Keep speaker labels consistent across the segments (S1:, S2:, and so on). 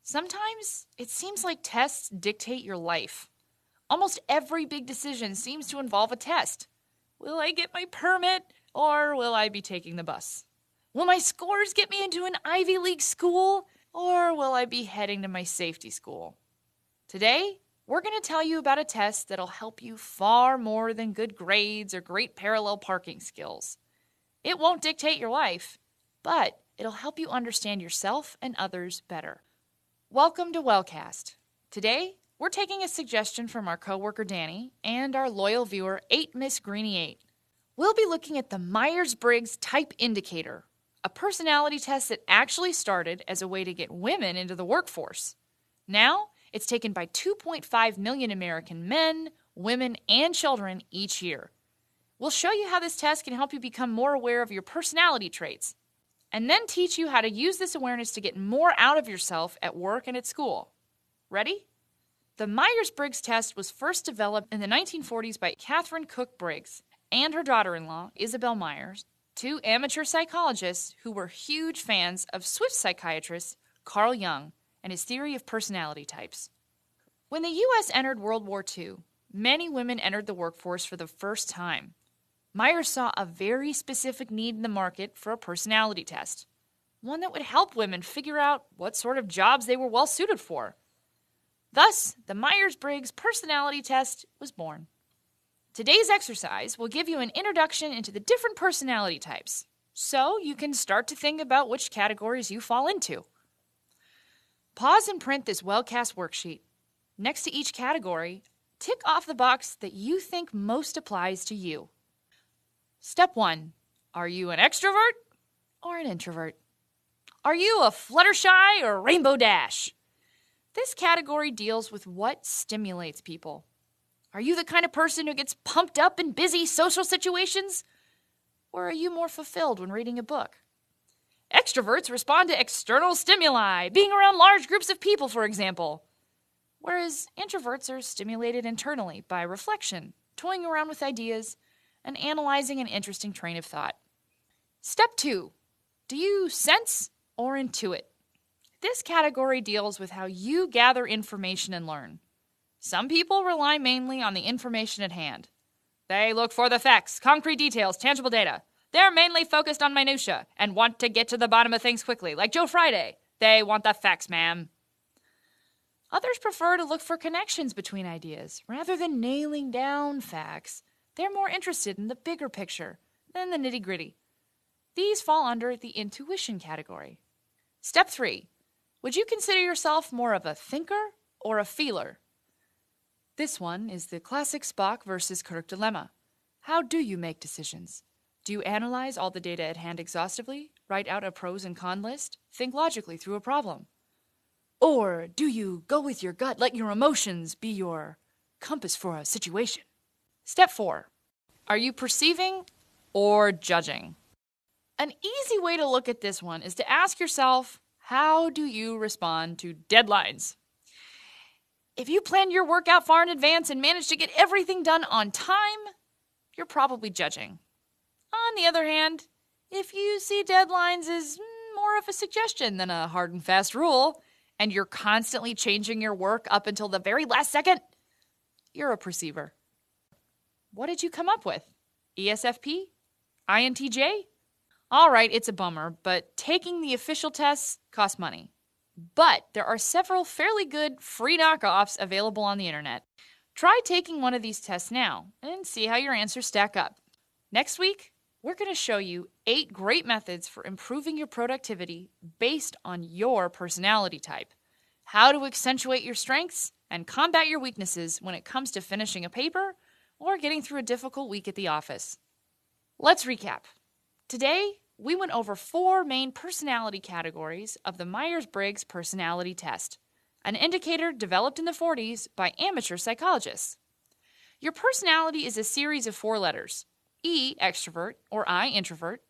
S1: Sometimes it seems like tests dictate your life. Almost every big decision seems to involve a test. Will I get my permit, or will I be taking the bus? Will my scores get me into an Ivy League school, or will I be heading to my safety school? Today, we're going to tell you about a test that'll help you far more than good grades or great parallel parking skills. It won't dictate your life, but it'll help you understand yourself and others better. Welcome to Wellcast. Today, we're taking a suggestion from our coworker Danny and our loyal viewer 8 Miss Greenie 8. We'll be looking at the Myers-Briggs Type Indicator, a personality test that actually started as a way to get women into the workforce. Now, it's taken by 2.5 million American men, women, and children each year. We'll show you how this test can help you become more aware of your personality traits, and then teach you how to use this awareness to get more out of yourself at work and at school. Ready? The Myers-Briggs test was first developed in the 1940s by Catherine Cook Briggs and her daughter-in-law, Isabel Myers, two amateur psychologists who were huge fans of Swiss psychiatrist Carl Jung and his theory of personality types. When the U.S. entered World War II, many women entered the workforce for the first time. Myers saw a very specific need in the market for a personality test, one that would help women figure out what sort of jobs they were well suited for. Thus, the Myers-Briggs personality test was born. Today's exercise will give you an introduction into the different personality types, so you can start to think about which categories you fall into. Pause and print this Wellcast worksheet. Next to each category, tick off the box that you think most applies to you. Step 1. Are you an extrovert or an introvert? Are you a Fluttershy or Rainbow Dash? This category deals with what stimulates people. Are you the kind of person who gets pumped up in busy social situations? Or are you more fulfilled when reading a book? Extroverts respond to external stimuli, being around large groups of people, for example. Whereas introverts are stimulated internally by reflection, toying around with ideas, and analyzing an interesting train of thought. Step 2. Do you sense or intuit? This category deals with how you gather information and learn. Some people rely mainly on the information at hand. They look for the facts, concrete details, tangible data. They're mainly focused on minutia and want to get to the bottom of things quickly, like Joe Friday. They want the facts, ma'am. Others prefer to look for connections between ideas rather than nailing down facts. They're more interested in the bigger picture than the nitty-gritty. These fall under the intuition category. Step 3. Would you consider yourself more of a thinker or a feeler? This one is the classic Spock versus Kirk dilemma. How do you make decisions? Do you analyze all the data at hand exhaustively, write out a pros and cons list, think logically through a problem? Or do you go with your gut, let your emotions be your compass for a situation? Step 4. Are you perceiving or judging? An easy way to look at this one is to ask yourself, how do you respond to deadlines? If you plan your work out far in advance and manage to get everything done on time, you're probably judging. On the other hand, if you see deadlines as more of a suggestion than a hard and fast rule, and you're constantly changing your work up until the very last second, you're a perceiver. What did you come up with? ESFP? INTJ? All right, it's a bummer, but taking the official tests costs money. But there are several fairly good free knockoffs available on the internet. Try taking one of these tests now and see how your answers stack up. Next week, we're going to show you 8 great methods for improving your productivity based on your personality type, how to accentuate your strengths and combat your weaknesses when it comes to finishing a paper or getting through a difficult week at the office. Let's recap. Today, we went over 4 main personality categories of the Myers-Briggs personality test, an indicator developed in the 40s by amateur psychologists. Your personality is a series of 4 letters: E, extrovert, or I, introvert,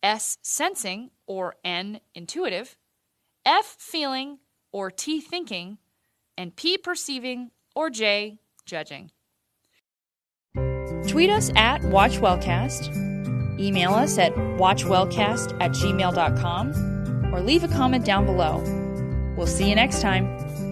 S1: S, sensing, or N, intuitive, F, feeling, or T, thinking, and P, perceiving, or J, judging. Tweet us at WatchWellcast, email us at watchwellcast@gmail.com, or leave a comment down below.
S2: We'll see you next time.